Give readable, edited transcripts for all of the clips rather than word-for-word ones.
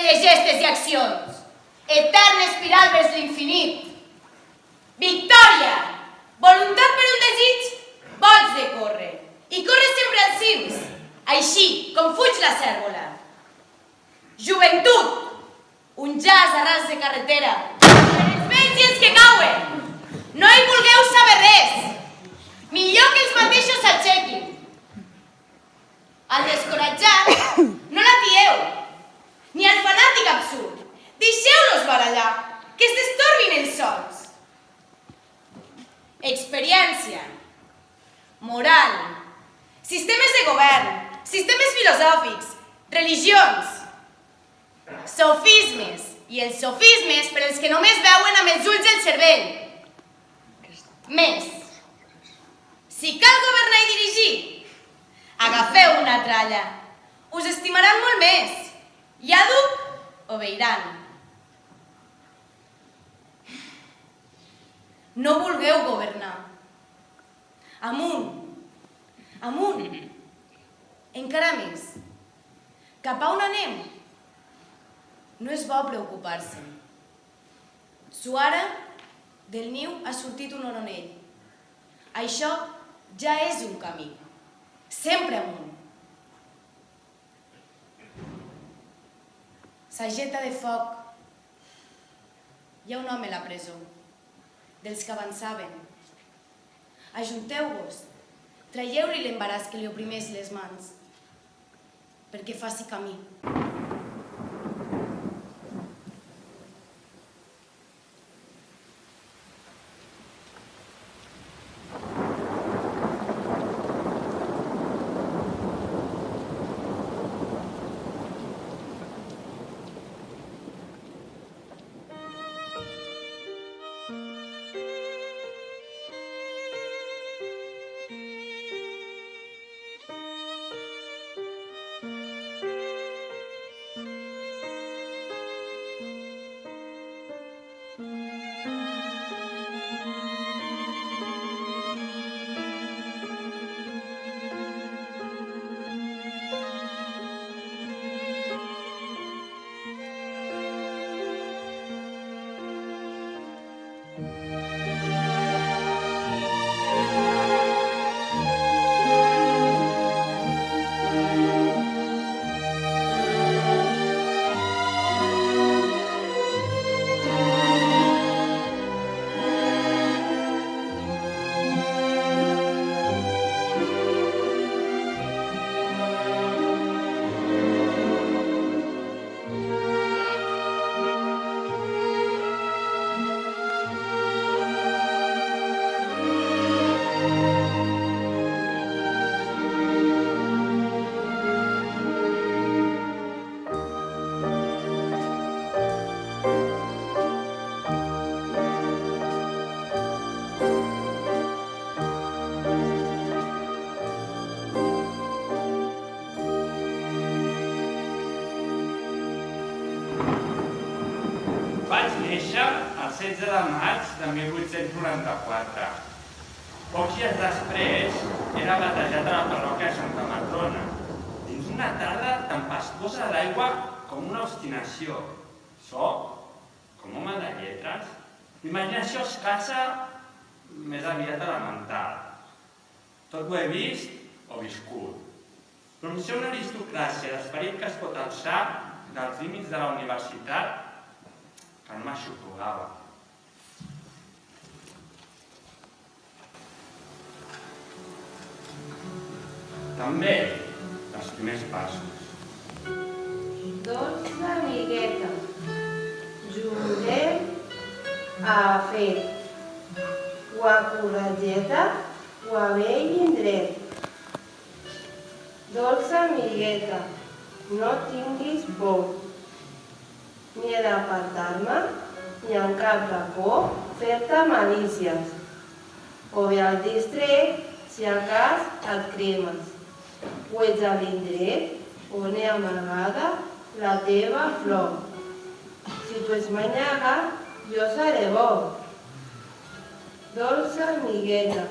teves gestes i accions. Eterna espiral vers l'infinit. Victòria! Voluntat per un desig, boig de córrer. I corre sempre als cims, així com fuig la cèrvola. Joventut! Un jazz a ras de carretera. Per els vells i els que cauen. No hi vulgueu saber res. Millor que els mateixos s'aixequin. Al descoratjat, no la tieu. Ni al fanàtic absurd. Deixeu-los barallar, que es destorbin els sols. Experiència, moral, sistemes de govern, sistemes filosòfics, religions, sofismes, i els sofismes per als que només veuen amb els ulls del cervell. Més, si cal governar i dirigir, agafeu una tralla, us estimaran molt més, i àdhuc obeiran. No vulgueu governar. Amunt, amunt, encara més. Cap a on anem? No és bo preocupar-se. Suara, del niu ha sortit un oronell. Això ja és un camí. Sempre amunt. Sageta de foc. Hi ha un home a la presó, dels que avançaven. Ajunteu-vos, traieu-li l'embaràs que li oprimeix les mans, perquè faci camí. Vaig néixer el 16 de maig de 1894. Pocs dies després era batejat a la parròquia de Santa Madrona, dins una tarda tan pastosa d'aigua com una obstinació. Soc, com home de lletres, l'imaginació escassa més aviat elemental. Tot ho he vist o viscut. Pronunciar una aristocràcia d'esperit que es pot alçar dels límits de la universitat que no m'aixopluava. També els primers passos. Dolça amigueta, juguem a fer. Guacorrageta, guavell indret. Dolça amigueta, no tinguis por. Ni he d'apartar-me, ni en cap racó fer-te malícies. O bé al distrec, si a cas et cremes. O ets a l'indret on he amagada la teva flor. Si tu ets manyaga, jo seré bo. Dolça amigueta,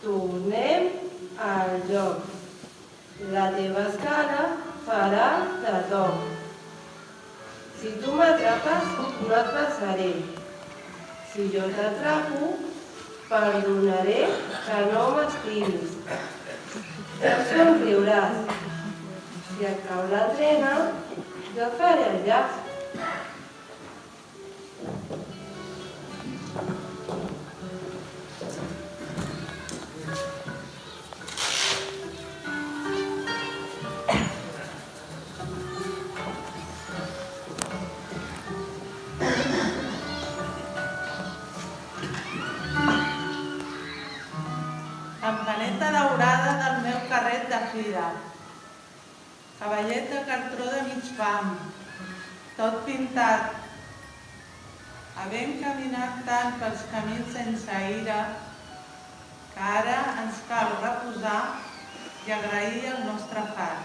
tornem al joc. La teva escala farà de toc. Si tu m'atrapes, no et besaré. Si jo t'atrapo, perdonaré que no m'estimis. Et somriuràs. Si et cau la trena, jo faré el llaç. Campaneta daurada del meu carret de fira, cavallet de cartró de mig pam, tot pintat, havent caminat tant pels camins sense ira, que ara ens cal reposar i agrair el nostre far.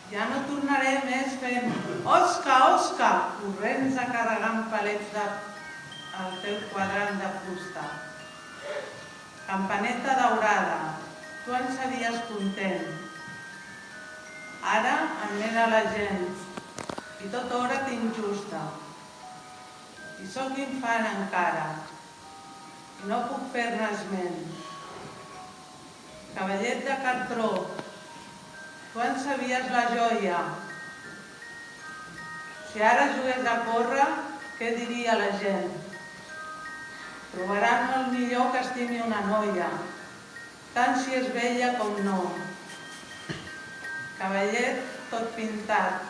Ja no tornaré més fent «Osca, Osca!» corrents a carregar amb palets al teu quadrant de fusta. Campaneta daurada, tu en series content. Ara em mena la gent i tota hora t'injusta. I sóc infant encara i no puc fer-ne esment. Cavallet de cartró, tu en sabies la joia. Si ara jugués a córrer, què diria la gent? Trobaran molt millor que estimi una noia, tant si és vella com no. Cavallet tot pintat,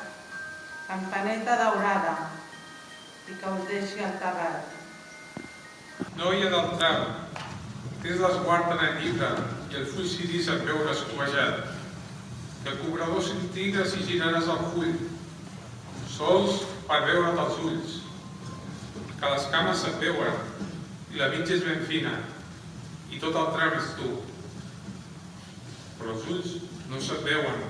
campaneta daurada, i que us deixi enterrat. Noia del tram, tens l'esguard en el llibre i el full ciris et veure escovejat, que el cobrador s'intrigues i giraràs el full, sols per veure't els ulls, que les cames se't veuen i la mitja és ben fina i tot el tram és tu, però els ulls no se't veuen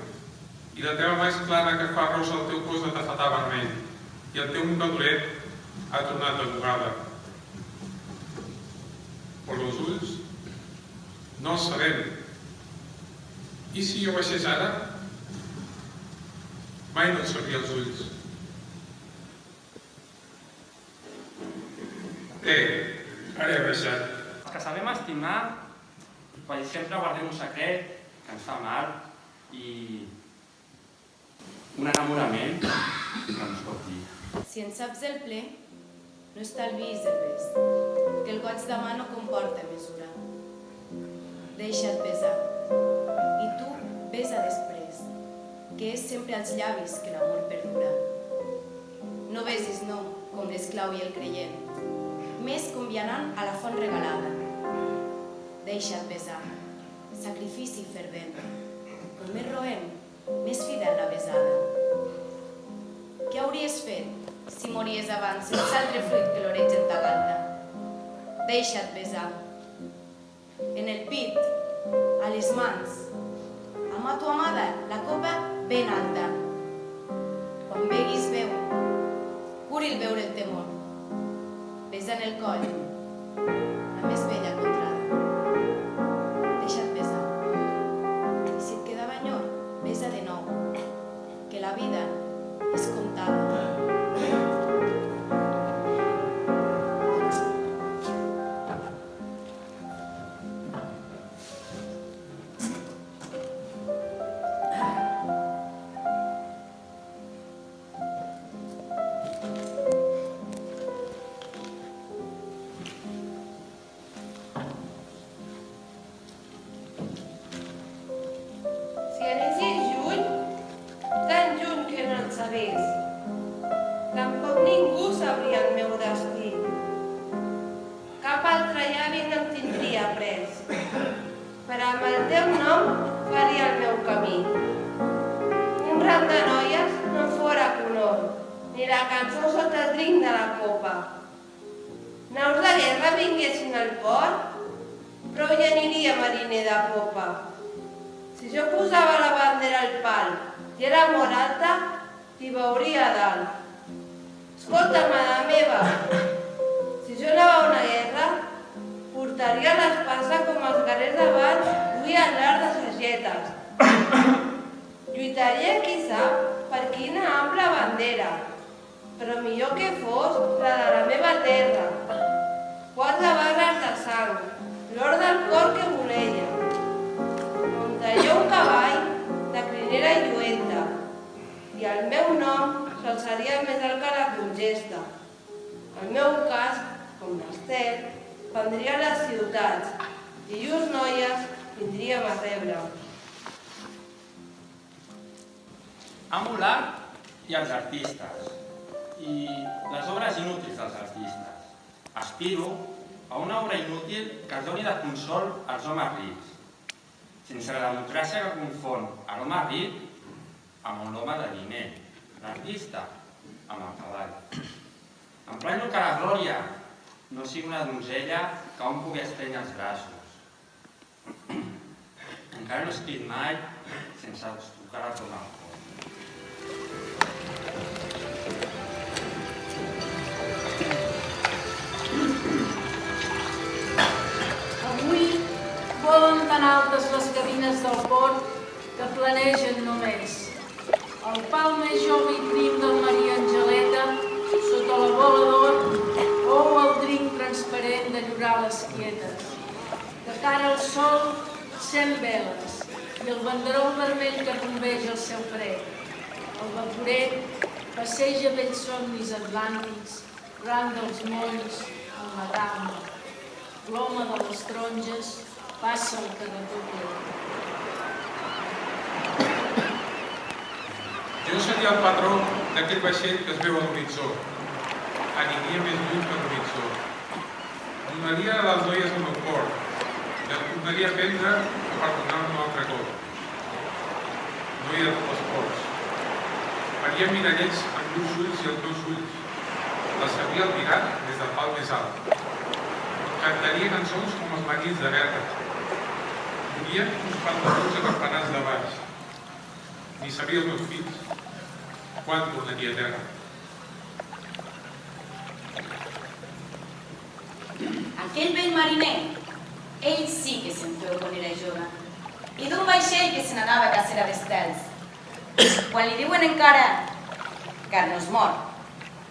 i la teva mà és clara que fa rosa el teu cos de tafetà vermell i el teu mocadoret ha tornat de bugada. Però els ulls no els sabem. I si jo baixés ara? Mai no et sabria els ulls. Ara he baixat. Els que sabem estimar, quasi sempre guardem un secret que ens fa mal i un enamorament que no es pot dir. Si en saps el ple, no estalvis el bes, que el goig de mà no comporta mesura. Deixa't besar, i tu besa després, que és sempre als llavis que l'amor perdura. No besis no, com l'esclau i el creient, més com vianant a la font regalada. Deixa't besar, sacrifici fervent, com més roent, més fidel la besada. Què hauries fet si mories abans sense altre fruit que l'oreig en ta galta? Deixa't besar, en el pit, a les mans, ama tu amada la copa ben alta. Quan beguis veu, curil veure el temor, besa en el coll, la més bella contrada. Deixa't besar, i si et quedava enyor, besa de nou, que la vida és comptada. Si anessis lluny, tan lluny que no en sabés, tampoc ningú sabria el meu destí. Cap altre llavi no em tindria pres, però amb el teu nom faria el meu camí. Un ram de noies no em fora conor, ni la cançó sota el drink de la copa. Naus de guerra vinguessin al port, prou ja aniria mariner de popa. Si jo posava la bandera al pal i era molt alta, t'hi veuria a dalt. Escolta, amada meva, si jo anava a una guerra, portaria l'espasa com els guerrers d'abans duien l'art de sagetes. Lluitaria, qui sap, per quina ampla bandera, però millor que fos la de la meva terra. 4 barres de sang, l'or del cor que voleia. Muntaria un cavall de crinera i lluenta, i el meu nom s'alçaria més alt que la congesta. El meu casc, com l'Estel, prendria les ciutats i llurs noies vindríem a rebre. Amo l'art i els artistes, i les obres inútils dels artistes. Aspiro a una obra inútil que els doni de consol als homes rics, sense la democràcia que confon l'home ric amb l'home de diner, l'artista amb el cavall. Em planyo que la glòria no sigui una donzella que hom pugui estrènyer els braços. Encara no he escrit mai sense tocar la tona al cor. Avui volen tan altes les cabines del port que planegen només. El pal més jove i prim del Maria Angeleta sota la bola d'or o el drinc transparent de llorar les quietes. De cara al sol, 100 veles i el banderol vermell que bombeja el seu fred. El vaporet passeja vells somnis atlàntics, ran dels molls en la gamma. L'home de les taronges passa el carretó ple. Jo seria el patró d'aquell vaixell que es veu a l'horitzó. Aniria més lluny que l'horitzó. Donaria a les noies el meu cor i el tornaria a prendre per donar-me un altre cop. Noia de tots els ports. Faria mirallets amb llurs ulls i els meus ulls. Les sabria albirat des del pal més alt. Cantaria cançons com els marins de guerra. Duria uns pantalons acampanats de baix. Ni sabria els meus fills quan tornaria a terra. Aquell vell mariner, ell sí que se'n feu quan era jove, i d'un vaixell que se n'anava a cacera d'estels. Quan li diuen encara, car no es mor,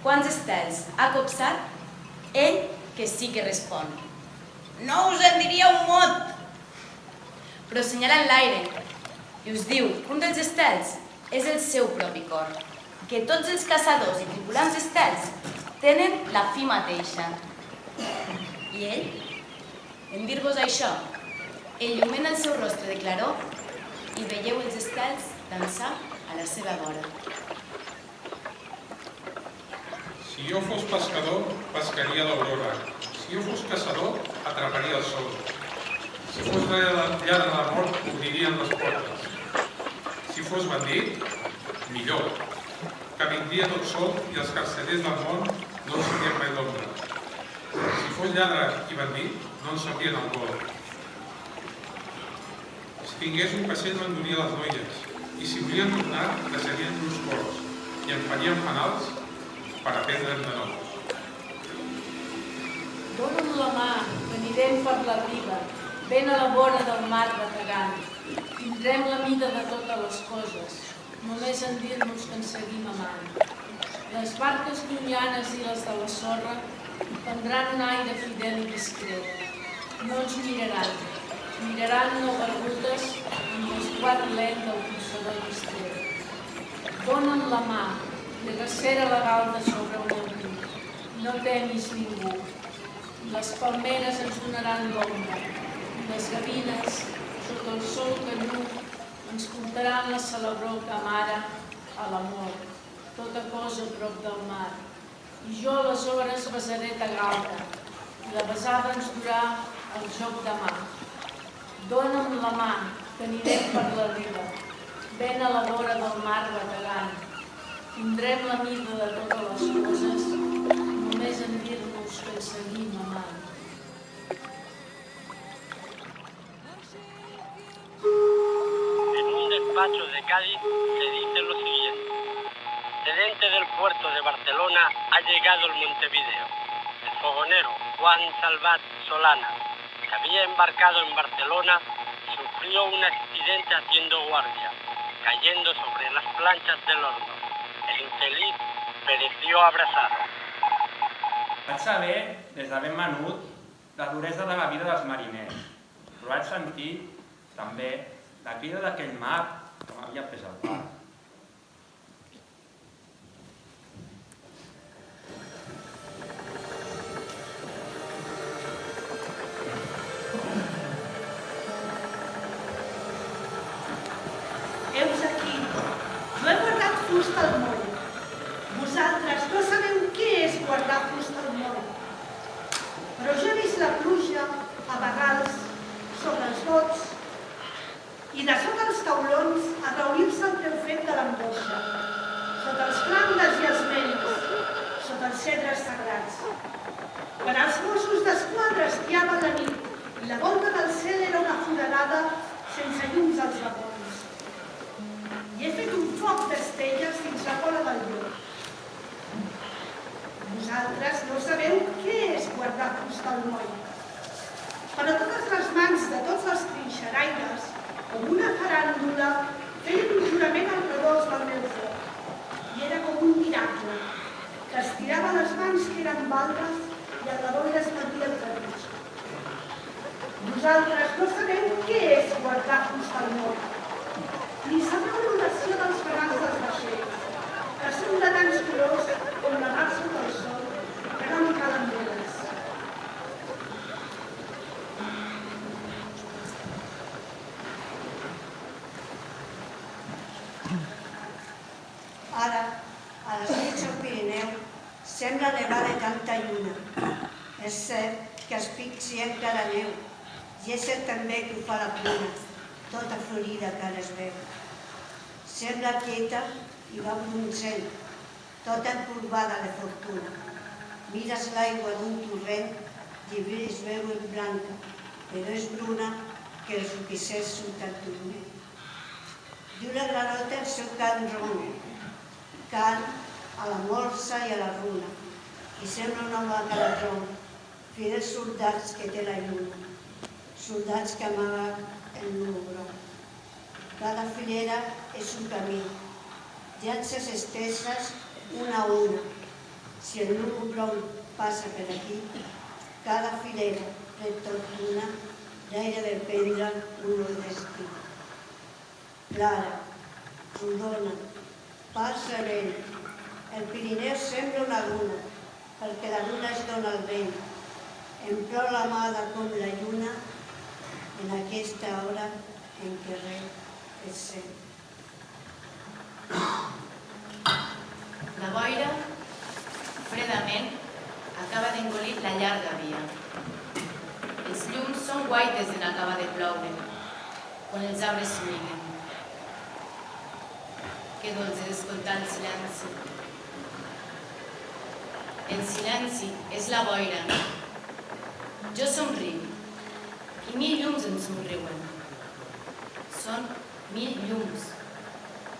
quants estels ha copsat, ell que sí que respon. No us en diria un mot! Però senyala en l'aire i us diu que un dels estels és el seu propi cor, que tots els caçadors i tripulants d'estels tenen la fi mateixa. I ell, en dir-vos això, il·lumina el seu rostre de claror i veieu els estels dansar a la seva vora. Si jo fos pescador, pescaria l'aurora. Si jo fos caçador, atraparia el sol. Si fos lladre de la mort, obririen les portes. Si fos bandit, millor, que vindria tot sol i els carcellers del món no en sabrien mai l'ombra. Si fos lladre i bandit, no en sabrien el vol. Si tingués un vaixell m'enduria les noies, i si volien tornar, deixarien llurs cors i em farien fanals per aprendre'm de nou. Dóna'm la mà, que anirem per la riba, ben a la vora del mar bategant. Tindrem la mida de totes les coses, només en dir-nos que ens seguim amant. Les barques llunyanes i les de la sorra prendran un aire fidel i discret. No ens miraran no barbutes amb l'esguard lent del possador distret. Dóna'm la mà i recera la galta sobre un abric. No temis ningú. Les palmeres ens donaran l'ombra. Les gavines, sota el sol que nu, ens portaran la celebró que amara a l'amor, tota cosa a prop del mar. I jo aleshores besaré ta galta, i la besada ens durà el joc de mà. Dóna'm la mà, que anirem per la riba, ben a la vora del mar bategant. Tindrem la mida de totes les coses, només en dir-nos que ens seguim amant. En un despacho de Cádiz se dice lo siguiente. Procedente del puerto de Barcelona ha llegado el Montevideo. El fogonero Juan Salvat Solana, que había embarcado en Barcelona, sufrió un accidente haciendo guardia. cayendo sobre las planchas del horno. El infeliz pereció abrazado. Vaig saber, des de ben menut, la duresa de la vida dels mariners, però vaig sentir, també, la crida d'aquell mar que m'havia pres el pare. Heus aquí, jo he guardat fusta al moll. Vosaltres no sabeu què és guardar fusta al moll. Però jo he vist la pluja, a vegades, sobre els bots, i de sota els taulons a reunir-se el teu fet de l'angoixa, sota els flandes i els mèrits, sota els cedres sagrats. Quan els Mossos d'Esquadra espiaven la nit i la volta del cel era una foradada sense llums als vagons. I he fet un foc d'estelles fins la cola del llop. Vosaltres no sabeu què és guardar fusta al moll. Però totes les mans de tots els trinxeraires, com una faràndula, feien un jurament al redós del meu foc. I era com un miracle, que estirava les mans que eren baldes i el redós es batia el rebuig. Vosaltres no sabeu què és guardar fusta al moll. Ni sabeu l'oració dels fanals dels vaixells, que són de tants colors com la mar sota el sol, que no li calen veles. Ara, a les nits al Pirineu, sembla nevar de tanta lluna. És cert que als pics hi ha encara neu, i és cert també que ho fa la pruna, tota florida que ara es veu. Sembla quieta i va bronzent, tota empolvada de fortuna. Mires l'aigua d'un torrent i es veu en blanca, però és bruna que els roquissers són tan turment. Diu la granota el seu cant ron, cant a la morsa i a la runa, i sembla una vaca de tronc, fi dels soldats que té la lluna, soldats que amaguen el núvol. Cada filera és un camí, llances esteses una a una. Si el núvol blanc passa per aquí, cada filera retorna l'aire de prendre un nou destí. Clara, rodona, passa vent. El Pirineu sembla una duna, perquè la duna es dona al vent. Em plou l'amada com la lluna en aquesta hora en què res és cent. La boira, fredament, acaba d'engolir la llarga via. Els llums són guaites en acabar de ploure, quan els arbres s'uniguen. Que dolç és escoltar el silenci. El silenci és la boira. Jo somric, i 1000 llums em somriuen. Són 1000 llums,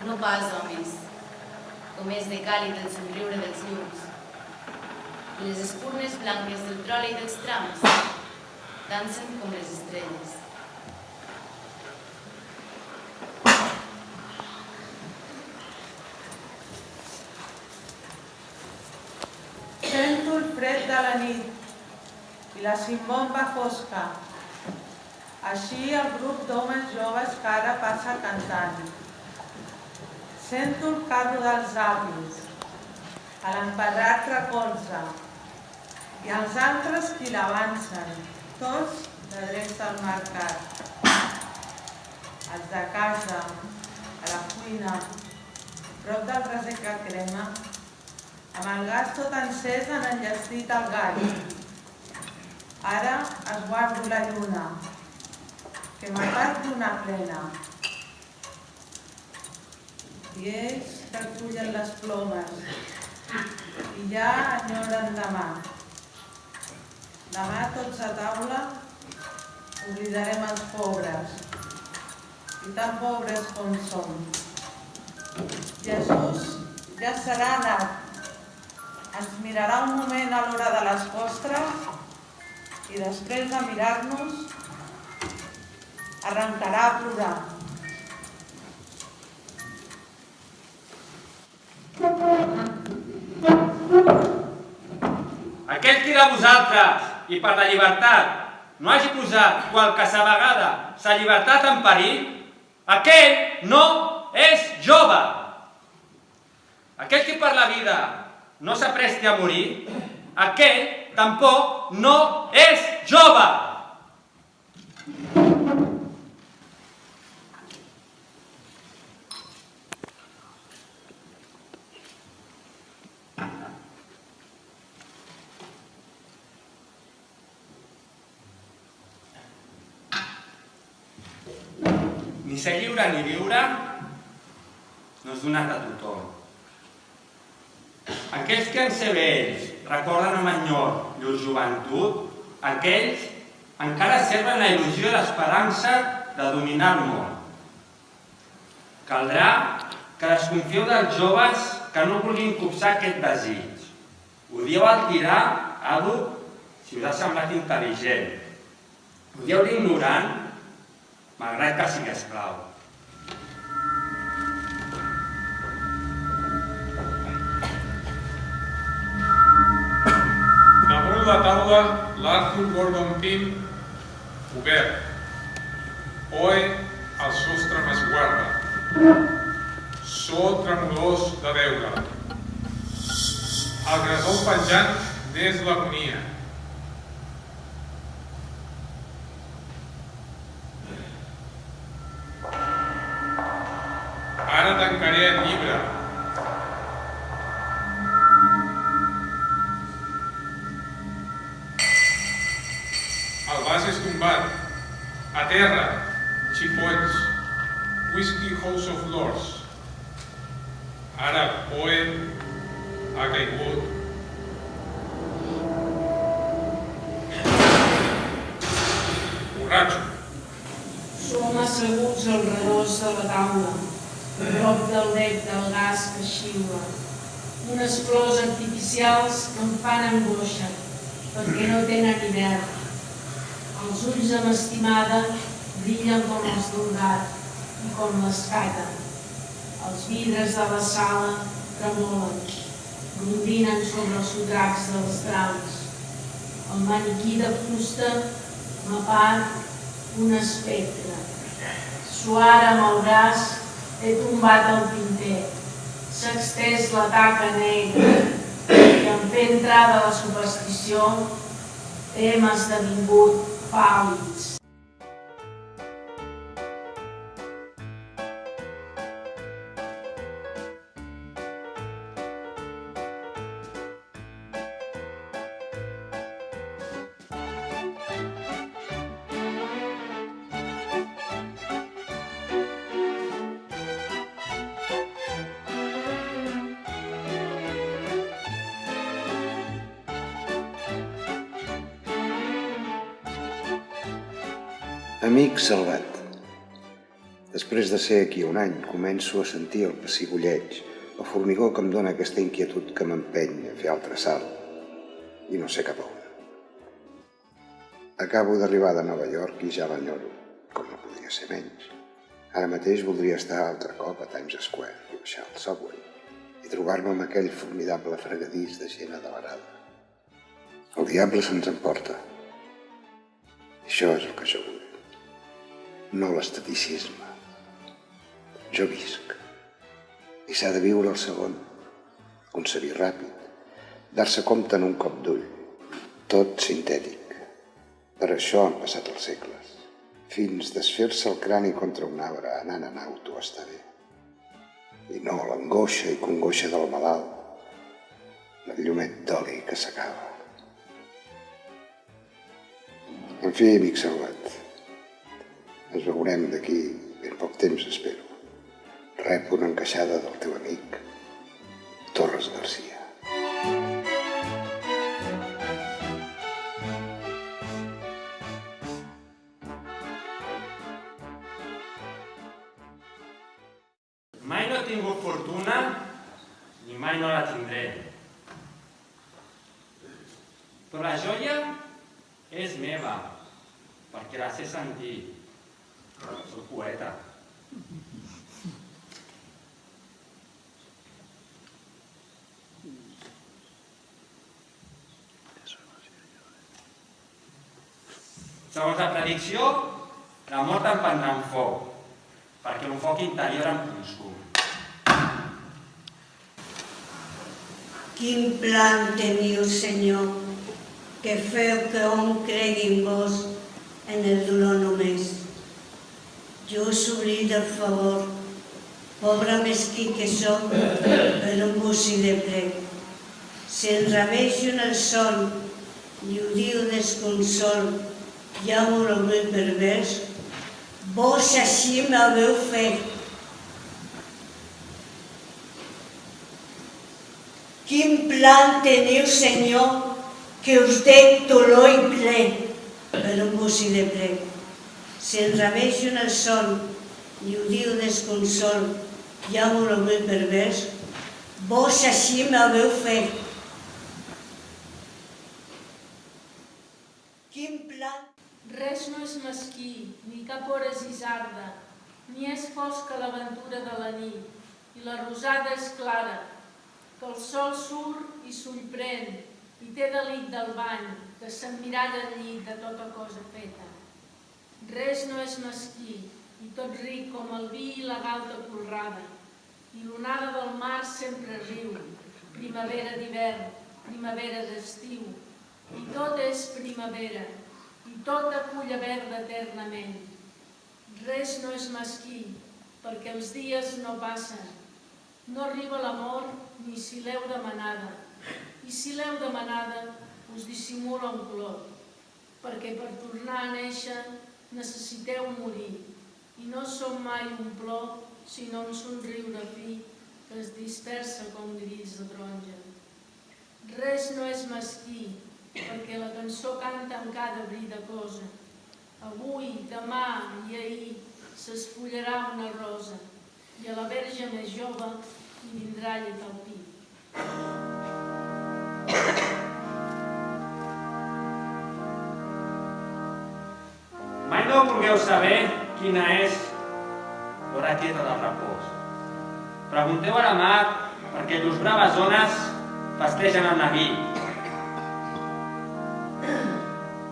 no pas homes, com és de càlid el somriure dels llums. I les espurnes blanques del troli i dels trams dansen com les estrelles. Sento el fred de la nit i la simbomba fosca. Així el grup d'homes joves que ara passa cantant. Sento el carro dels avis, a l'empedrat recolza, i els altres qui l'avancen, tots de drets al mercat. Els de casa, a la cuina, prop del braser que crema, amb el gas tot encès en enllestit al gall. Ara esguardo la lluna, que m'apat d'una plena. I ells recullen les plomes i ja enyoren demà. Demà tots a taula oblidarem els pobres, i tan pobres com som. Jesús ja serà anat, ens mirarà un moment a l'hora de les postres i després de mirar-nos arrencarà a plorar. Aquell qui de vosaltres i per la llibertat no hagi posat qualsevol vegada sa llibertat en perill, aquell no és jove. Aquell qui per la vida no s'apresti a morir, aquell tampoc no és jove. Ni ser lliure ni viure no és donat a tothom. Aquells que en ser vells recorden amb enyor llur joventut, aquells encara serven la il·lusió i l'esperança de dominar el món. Caldrà que desconfieu dels joves que no vulguin copsar aquest desig. Odieu el tirà, àdhuc, si us ha semblat intel·ligent. Odieu l'ignorant, malgrat que sigui esclau. Damunt la taula, l'Arthur Gordon Pym, obert. Oe al sostre m'esguarda. So tremolós de veure. El gresol penjant n'és l'agonia. Ara tancaré el llibre. El vas és tombat. A terra, xipolls. Whiskey House of Lords. Ara Poe ha caigut. Borratxo. Som asseguts al redós de la taula, a prop del bec del gas que xiula. Unes flors artificials que em fan angoixa, perquè no tenen hivern. Els ulls de m'estimada brillen com els d'un gat i com l'escata. Els vidres de la sala tremolen, rondinen sobre els sotracs dels trams. El maniquí de fusta m'apart un espectre. Suar amb el braç he tombat el tinter. S'ha estès la taca negra i en fer entrada la superstició hem esdevingut pàl·lids. Amic salvat. Després de ser aquí un any, començo a sentir el pessigolleig, el formigó que em dóna aquesta inquietud que m'empeny a fer altre salt i no sé cap a on. Acabo d'arribar de Nova York i ja l'enyoro, com no podria ser menys. Ara mateix voldria estar altre cop a Times Square i baixar al Subway i trobar-me amb aquell formidable fregadís de gent adelerada. El diable se'ns emporta. Això és el que jo vull. No l'esteticisme. Jo visc. I s'ha de viure el segon. Concedir ràpid. Dar-se compte en un cop d'ull. Tot sintètic. Per això han passat els segles. Fins desfer-se el crani contra un arbre anant en auto està bé. I no l'angoixa i congoixa del malalt. El llumet d'oli que s'acaba. En fi, amic salvat. Ens veurem d'aquí ben poc temps, espero. Rep una encaixada del teu amic, Torres Garcia. Mai no he tingut fortuna, ni mai no la tindré. Però la joia és meva, perquè la sé sentir. Soc poeta. Segons la predicció, la mort em prendrà en foc, perquè un foc interior em consum. Quin plan teniu, Senyor, que feu que hom cregui en vos en el dolor només. Jo us oblid del favor, pobre mesquí que som, per un bocí de prec. Si enramejo en el sol i ho diu desconsol, ja m'ho l'oblid pervers, vos així m'haveu fet. Quin plan teniu, Senyor, que us dec dolor i ple per un bocí de prec. Si enramejo en el sol i ho diu desconsol, ja m'ho l'oblid pervers, vos així m'haveu fet. Quin plan... Res no és mesquí, ni cap hora és isarda, ni és fosca l'aventura de la nit, i la rosada és clara, que el sol surt i s'ullprèn, i té delit del bany, que s'emmiralla al llit de tota cosa feta. Res no és mesquí, i tot ric com el vi i la galta colrada, i l'onada del mar sempre riu, primavera d'hivern, primavera d'estiu, i tot és primavera, i tot aculla verda eternament. Res no és mesquí, perquè els dies no passen. No arriba l'amor ni si l'heu demanada, i si l'heu demanada us dissimula un clot, perquè per tornar a néixer necessiteu morir, i no som mai un plor, sinó un somriure fi que es dispersa com gris de taronja. Res no és mesquí, perquè la cançó canta en cada bri de cosa. Avui, demà i ahir s'esfullarà una rosa, i a la verge més jove hi vindrà llet al pit. Mai no vulgueu saber quina és l'hora quieta del repòs. Pregunteu a la mar perquè llurs braves ones festegen el neguí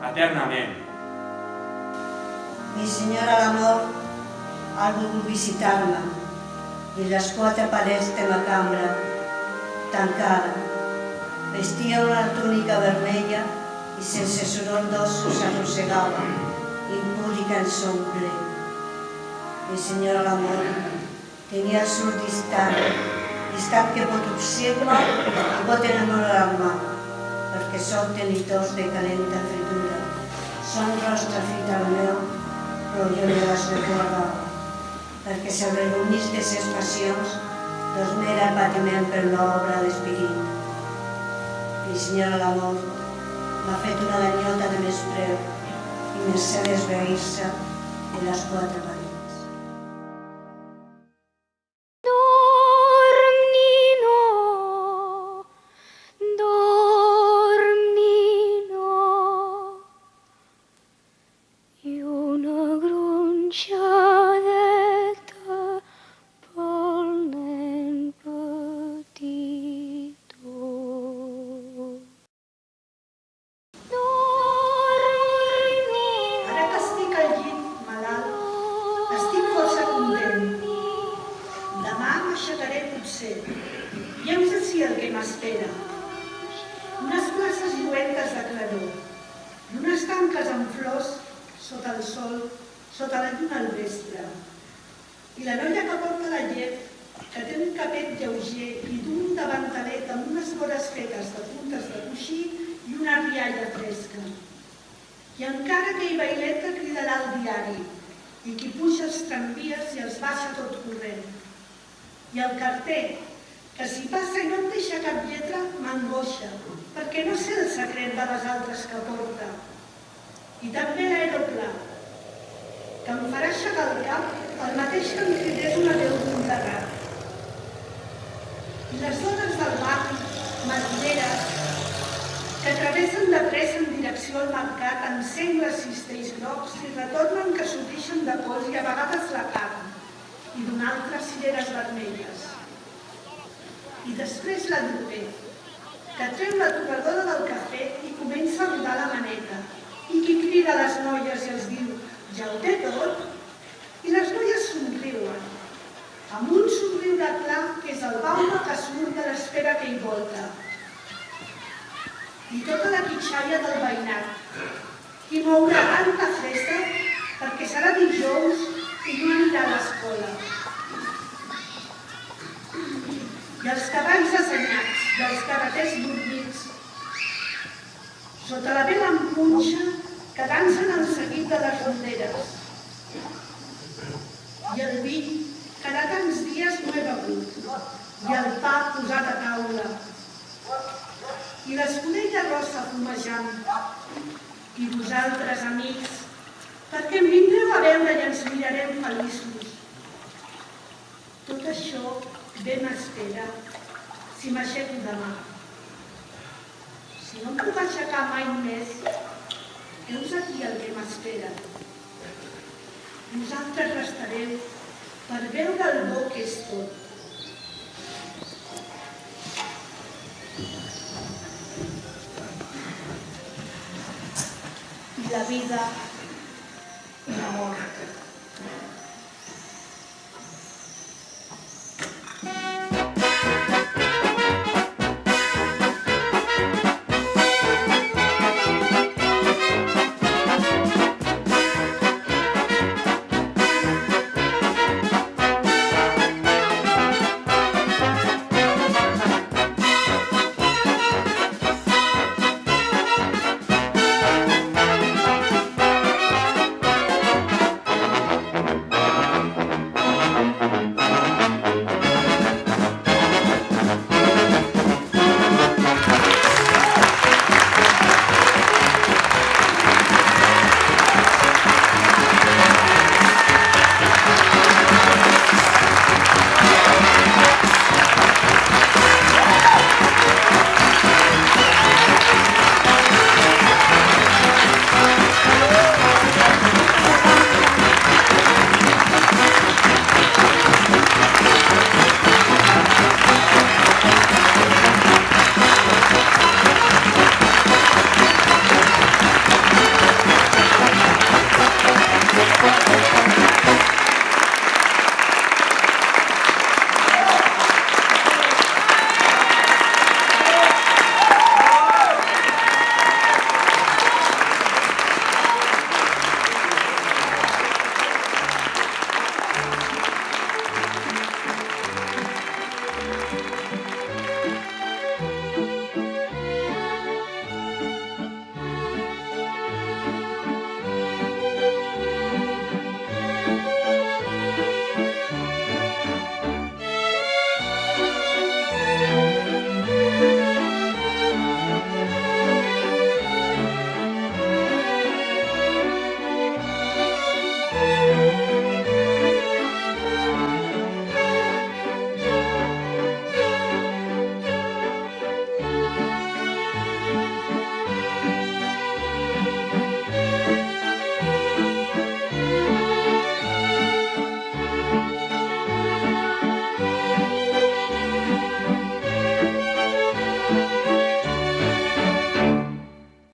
eternament. Mi senyora l'amor ha volgut visitar-me i les 4 parets de la cambra tancada. Vestia una túnica vermella i sense soroll d'ossos arrossegava, impúdica en son ple. Mi senyora l'amor tenia el surt distant que pot observar i pot enamorar-me, perquè són tenidors de calenta fritura. Són rostre fit al meu, però jo no les recordava, perquè se'l reunís de ses passions, doncs m'era el patiment per l'obra d'espirit. Mi senyora l'amor m'ha fet una ganyota de menyspreu i mercè d'esvair-se de les 4 parets. Que treu la torradora del cafè i comença a rodar la maneta, i qui crida crida a les noies i els diu «Ja ho té tot», i les noies somriuen, amb un somriure clar que és el baume que surt de l'esfera que hi volta. I tota la quitxalla del veïnat, qui mourà tanta festa perquè serà dijous i no anirà a l'escola. I els cavalls assenyats i els carreters dormits, sota la vela en punxa que dansen al seguit de les ronderes. I el vi, que de tants dies no he begut, i el pa posat a taula, i l'escudella rossa fumejant, i vosaltres, amics, perquè em vindreu a veure i ens mirarem feliços. Tot això bé m'espera si m'aixeco demà. Si no em puc aixecar mai més, heus aquí el que m'espera. Vosaltres restareu per veure el bo que és tot. I la vida